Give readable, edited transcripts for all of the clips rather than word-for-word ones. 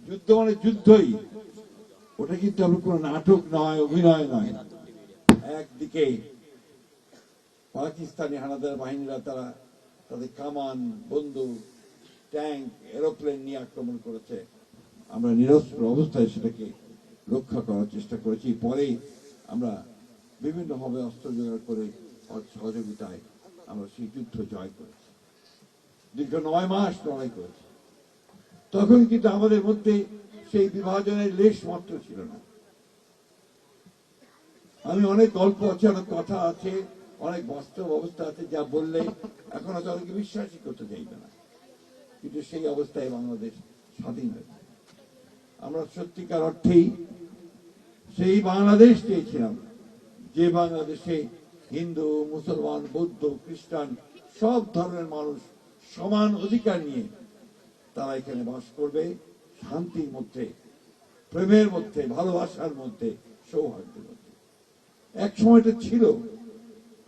যুদ্ধ মানে যুদ্ধই, ওটা কিন্তু আমার কোনো নাটক নয়, অভিনয় নয়। একদিকে পাকিস্তানি হানাদার বাহিনীরা তারা তাদের কামান, বন্দুক, ট্যাঙ্ক, এরোপ্লেন নিয়ে আক্রমণ করেছে। আমরা নিরস্ত্র অবস্থায় সেটাকে রক্ষা করার চেষ্টা করেছি। পরে আমরা বিভিন্নভাবে অস্ত্র জোগাড় করে সহযোগিতায় আমরা সেই যুদ্ধ জয় করেছি। দীর্ঘ 9 মাস লড়াই করেছি। তখন কিন্তু আমাদের মধ্যে সেই বিভাজনের লেশ মাত্র ছিল না। আমি অনেক গল্প আছে, অনেক কথা আছে, অনেক বাস্তব অবস্থা আছে যা বললে এখন হয়তো অনেকে বিশ্বাসই করতে চাইবে না, কিন্তু সেই অবস্থায় বাংলাদেশ স্বাধীন হয়েছে। আমরা সত্যিকার অর্থেই সেই বাংলাদেশ চেয়েছিলাম যে বাংলাদেশে হিন্দু, মুসলমান, বৌদ্ধ, খ্রিস্টান সব ধর্মের মানুষ সমান অধিকার নিয়ে তারা এখানে বাস করবে, শান্তির মধ্যে, প্রেমের মধ্যে, ভালোবাসার মধ্যে, সৌহার্দ্যের মধ্যে। এক সময়টা ছিল,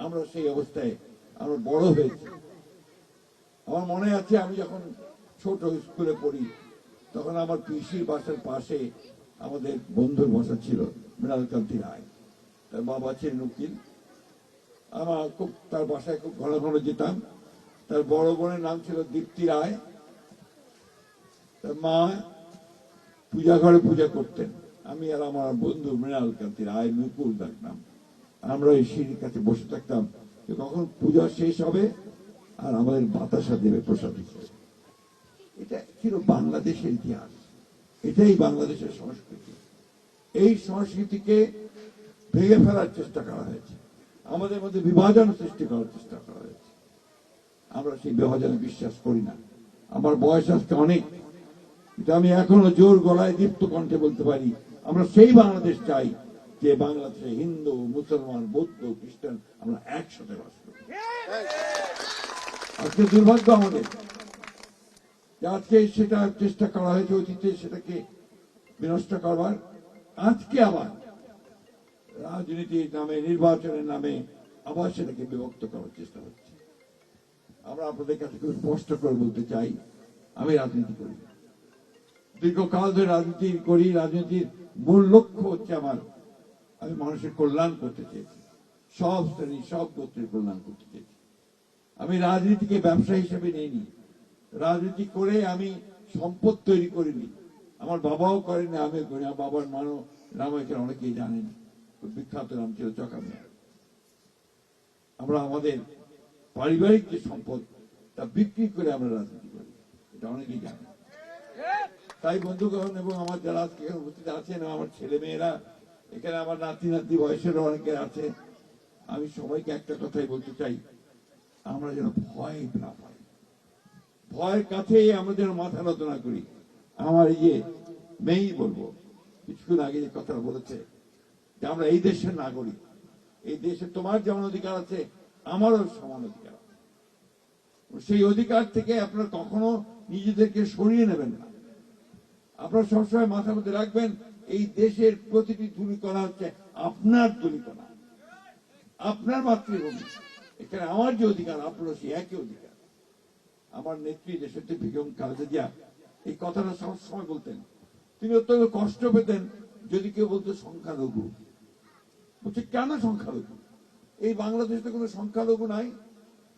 আমরা সেই অবস্থায় আমরা বড় হয়েছি। আমার মনে আছে আমি যখন ছোট স্কুলে পড়ি তখন আমার পিসির বাসার পাশে আমাদের বন্ধুর বাসা ছিল, মৃণালকান্তি রায়। তার বাবা ছিলেন উকিল। আমার খুব তার বাসায় খুব ঘন ঘন যেতাম। তার বড় বোনের নাম ছিল দীপ্তি রায়। তার মা পূজা ঘরে পূজা করতেন। আমি আর আমার বন্ধু মৃণালকান্তি রায়, মুকুল ডাকতাম। আমরা এই সিঁড়ির কাছে বসে থাকতাম যে কখন পূজা শেষ হবে আর আমাদের বাতাসা দেবে প্রসাদ হিসেবে। এটা ছিল বাংলাদেশের ইতিহাস, এটাই বাংলাদেশের সংস্কৃতি। এই সংস্কৃতিকে ভেঙে ফেলার চেষ্টা করা হয়েছে, আমাদের মধ্যে বিভাজন সৃষ্টি করার চেষ্টা করা হয়েছে। আমরা সেই বিভাজনে বিশ্বাস করি না। আমার বয়স আজকে অনেক, কিন্তু আমি এখনো জোর গলায় দীপ্ত কণ্ঠে বলতে পারি আমরা সেই বাংলাদেশ চাই যে বাংলাদেশে হিন্দু, মুসলমান, বৌদ্ধ, খ্রিস্টান আমরা একসাথে বাস করি। আজকে দুর্ভাগ্য আমাদের আজকে সেটা চেষ্টা করা হয়েছে অতীতে সেটাকে বিনষ্ট করবার। আজকে আবার রাজনীতির নামে, নির্বাচনের নামে আবার সেটাকে বিভক্ত করার চেষ্টা হচ্ছে। আমরা আপনাদের কাছে খুব স্পষ্ট করে বলতে চাই, আমি রাজনীতি করি, দীর্ঘকাল ধরে রাজনীতি করি। রাজনীতির মূল লক্ষ্য হচ্ছে আমি মানুষের কল্যাণ করতে চেয়েছি, সব শ্রেণী, সব গোত্রের কল্যাণ করতে চেয়েছি। আমি রাজনীতিকে ব্যবসা হিসেবে নিইনি। রাজনীতি করে আমি সম্পদ তৈরি করিনি। আমার বাবাও করেনি, আমিও করি। আমার বাবার নাম এখানে অনেকেই জানেন, বিখ্যাত নাম ছিল চকা মিয়া। আমরা আমাদের পারিবারিক যে সম্পদ তা বিক্রি করে আমরা রাজনীতি করি, এটা অনেকেই জানেন। তাই বন্ধুগণ এবং আমার যারা আজকে এখানে উপস্থিত আছেন, আমার ছেলে মেয়েরা এখানে, আমার নাতি নাতি বয়সেরও অনেকে আছে, আমি সবাইকে একটা কথাই বলতে চাই, আমরা যেন ভয় না পাই। ভয়ের কাছেই আমরা যেন মাথা নত না করি। আমার এই যে মেয়েই বলবো, কিছুক্ষণ আগে যে কথা বলেছে যে আমরা এই দেশের নাগরিক, এই দেশে তোমার যেমন অধিকার আছে আমারও সমান অধিকার আছে। সেই অধিকার থেকে আপনারা কখনো নিজেদেরকে সরিয়ে নেবেন না। আপনারা সবসময় মাথার মধ্যে রাখবেন, এই দেশের প্রতিটি ধূলিকণা হচ্ছে আপনার ধূলিকণা, আপনার মাতৃভূমি। এখানে আমার যে অধিকার, আপনারও সেই একই অধিকার। আমার নেত্রী দেশনেত্রী বেগম খালেদা জিয়া এই কথাটা সবসময় বলতেন। তিনি অত্যন্ত কষ্ট পেতেন যদি কেউ বলতো সংখ্যালঘু। বলছে কেন সংখ্যালঘু? এই বাংলাদেশে কোনো সংখ্যালঘু নাই,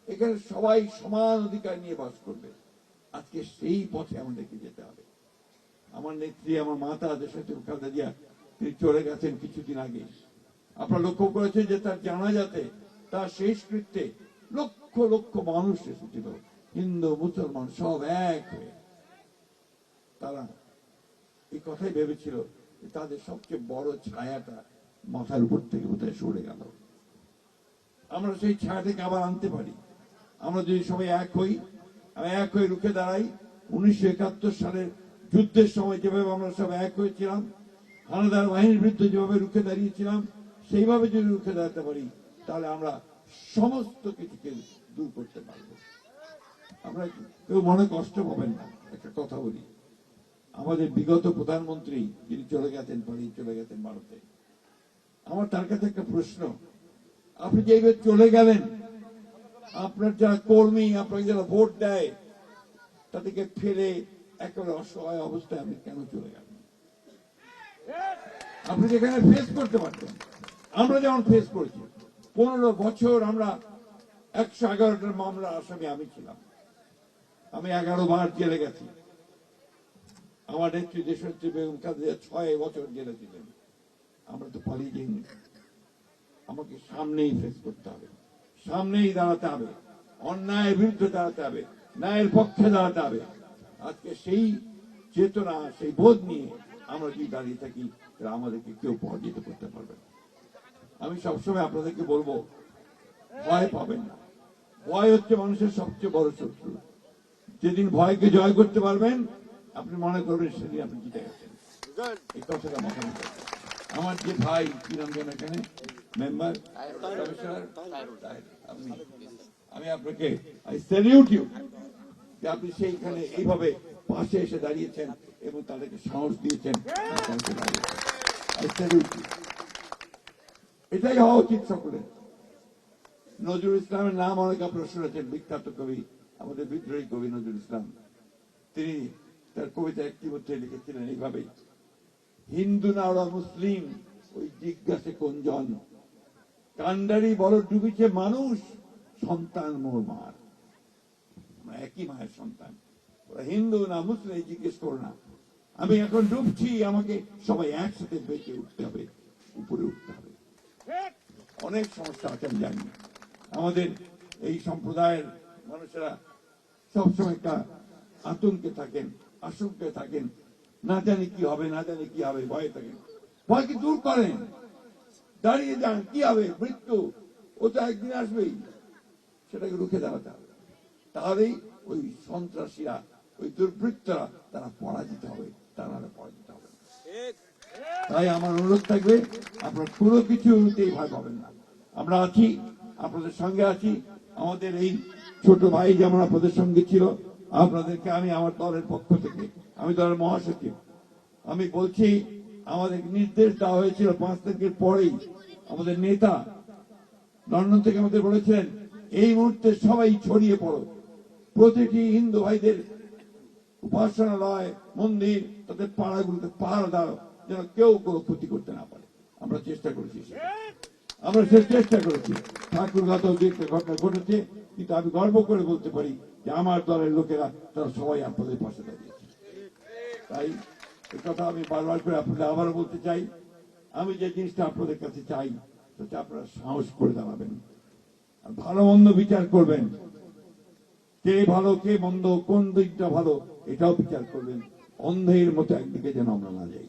এখানে সবাই সমান অধিকার নিয়ে বাস করবে। আজকে সেই পথে আমাদেরকে যেতে হবে। আমার নেত্রী, আমার মাতা দেশনেত্রী খালেদা জিয়া, তিনি চলে গেছেন কিছুদিন আগে। আপনারা লক্ষ্য করেছেন যে তার জানাজাতে, তার শেষকৃত্যে লক্ষ লক্ষ মানুষ এসেছিল, হিন্দু, মুসলমান সব এক হয়ে। তারা এই কথাই ভেবেছিল যে তাদের সবচেয়ে বড় ছায়াটা মাথার উপর থেকে বোধহয় সরে গেল। আমরা সেই ছায়াটাকে আবার আনতে পারি, আমরা যদি সবাই এক হই, এক হয়ে রুখে দাঁড়াই। 1971 সালের যুদ্ধের সময় যেভাবে আমরা সব এক হয়েছিলাম, হানাদার বাহিনীর বিরুদ্ধে যেভাবে রুখে দাঁড়িয়েছিলাম, সেইভাবে যদি রুখে দাঁড়াতে পারি, তাহলে আমরা সমস্ত কিছুকে দূর করতে পারবো। আমরা কেউ মনে কষ্ট পাবেন না। একটা কথা বলি, আমাদের বিগত প্রধানমন্ত্রী যিনি চলে গেছেন, পালিয়ে চলে গেছেন ভারতে, আমার তার কাছে একটা প্রশ্ন, আপনি যেভাবে চলে গেলেন, আপনার যারা কর্মী, আপনাকে যারা ভোট দেয়, তাদেরকে ফেলে একেবারে অসহায় অবস্থায় আপনি কেন চলে গেলেন? আপনি যেখানে ফেস করতে পারতেন, আমরা যেমন ফেস করেছি 15 বছর, আমরা 111টার মামলা আসামি আমি ছিলাম। আমি 11 বার জেলে গেছি। আমার নেত্রী দেশনেত্রী বেগম খালেদা 6 বছর জেলে ছিলেন। আমরা তো পালিয়ে যাইনি। আমাকে সামনেই ফেস করতে হবে, সামনেই দাঁড়াতে হবে, অন্যায়ের বিরুদ্ধে দাঁড়াতে হবে, ন্যায়ের পক্ষে দাঁড়াতে হবে। আজকে সেই চেতনা, সেই বোধ নিয়ে আমরা যদি দাঁড়িয়ে থাকি, তাহলে আমাদেরকে কেউ পরাজিত করতে পারবে না। আমি সবসময় আপনাদেরকে বলবো, ভয় পাবেন না। ভয় হচ্ছে মানুষের সবচেয়ে বড় শত্রু। যেদিন ভয়কে জয় করতে পারবেন, আপনি মনে করবেন সেদিন আপনি জিতে গেছেন। এই কথাটা মাথায় রাখবেন। আমার যে ভাই, কি নাম যেন এখানে মেম্বার, আমি আপনাকে আই স্যালিউট ইউ যে আপনি সেইখানে এইভাবে পাশে এসে দাঁড়িয়েছেন এবং তাদেরকে সাহস দিয়েছেন। I salute you. এটাই হওয়া উচিত সকলের। নজরুল ইসলামের নাম অনেক আপনারা শুনেছেন, বিখ্যাত কবি, আমাদের বিদ্রোহী কবি নজরুল ইসলাম। তিনি তার কবিতা একটি মধ্যে লিখেছিলেন এইভাবে, হিন্দু না ওরা মুসলিম, ওই জিজ্ঞাসে কোনজন, কান্ডারি বড় ডুবিছে মানুষ, সন্তান মোর মার। আমরা একই মায়ের সন্তান। ওরা হিন্দু না মুসলিম জিজ্ঞেস করো না। আমি এখন ডুবছি, আমাকে সবাই একসাথে বেঁচে উঠতে হবে, উপরে উঠতে হবে। অনেক সমস্যা আছে আমি জানি। আমাদের এই সম্প্রদায়ের মানুষেরা সবসময় একটা আতঙ্কে থাকেন, আশঙ্কায় থাকেন, না জানি কি হবে, না জানি কি হবে, ভয়ে থাকেন। ভয়কে দূর করেন, দাঁড়িয়ে যান। কি হবে? মৃত্যু, ও তো একদিন আসবেই, সেটাকে রুখে দাঁড়াতে হবে। তাহলেই ওই সন্ত্রাসীরা, ওই দুর্বৃত্তরা তারা পরাজিত হবে, তারা পরাজিত হবে। তাই আমার অনুরোধ থাকবে, আপনারা কোনো কিছুতেই ভয় পাবেন না। আমরা আছি, আপনাদের সঙ্গে আছি। আমাদের এই ছোট ভাই যেমন আপনাদের সঙ্গে ছিল, আপনাদেরকে আমি আমার দলের পক্ষ থেকে, আমি দলের মহাসচিব, আমি বলছি, আমাদের নির্দেশ দেওয়া হয়েছিল 5 তারিখের পরেই। আমাদের নেতা লন্ডন থেকে আমাদের বলেছেন, এই মুহূর্তে সবাই ছড়িয়ে পড়ো, প্রতিটি হিন্দু ভাইদের উপাসনালয়, মন্দির, তাদের পাড়াগুলোতে পাহারা দাও, যেন কেউ কোনো ক্ষতি করতে না পারে। আমরা চেষ্টা করেছি, আমরা সে চেষ্টা করেছি। ঠাকুরগাঁও যে একটা ঘটনা ঘটেছে, কিন্তু আমি গর্ব করে বলতে পারি যে আমার দলের লোকেরা তারা সবাই আপনাদের পাশে দাঁড়িয়েছে। তাই এই কথা আমি বারবার করে আপনাদের আবারও বলতে চাই, আমি যে জিনিসটা আপনাদের কাছে চাই, সেটা আপনারা সাহস করে দাঁড়াবেন, আর ভালো মন্দ বিচার করবেন। কে ভালো, কে মন্দ, কোন দিকটা ভালো, এটাও বিচার করবেন। অন্ধের মতো একদিকে যেন আমরা না যাই।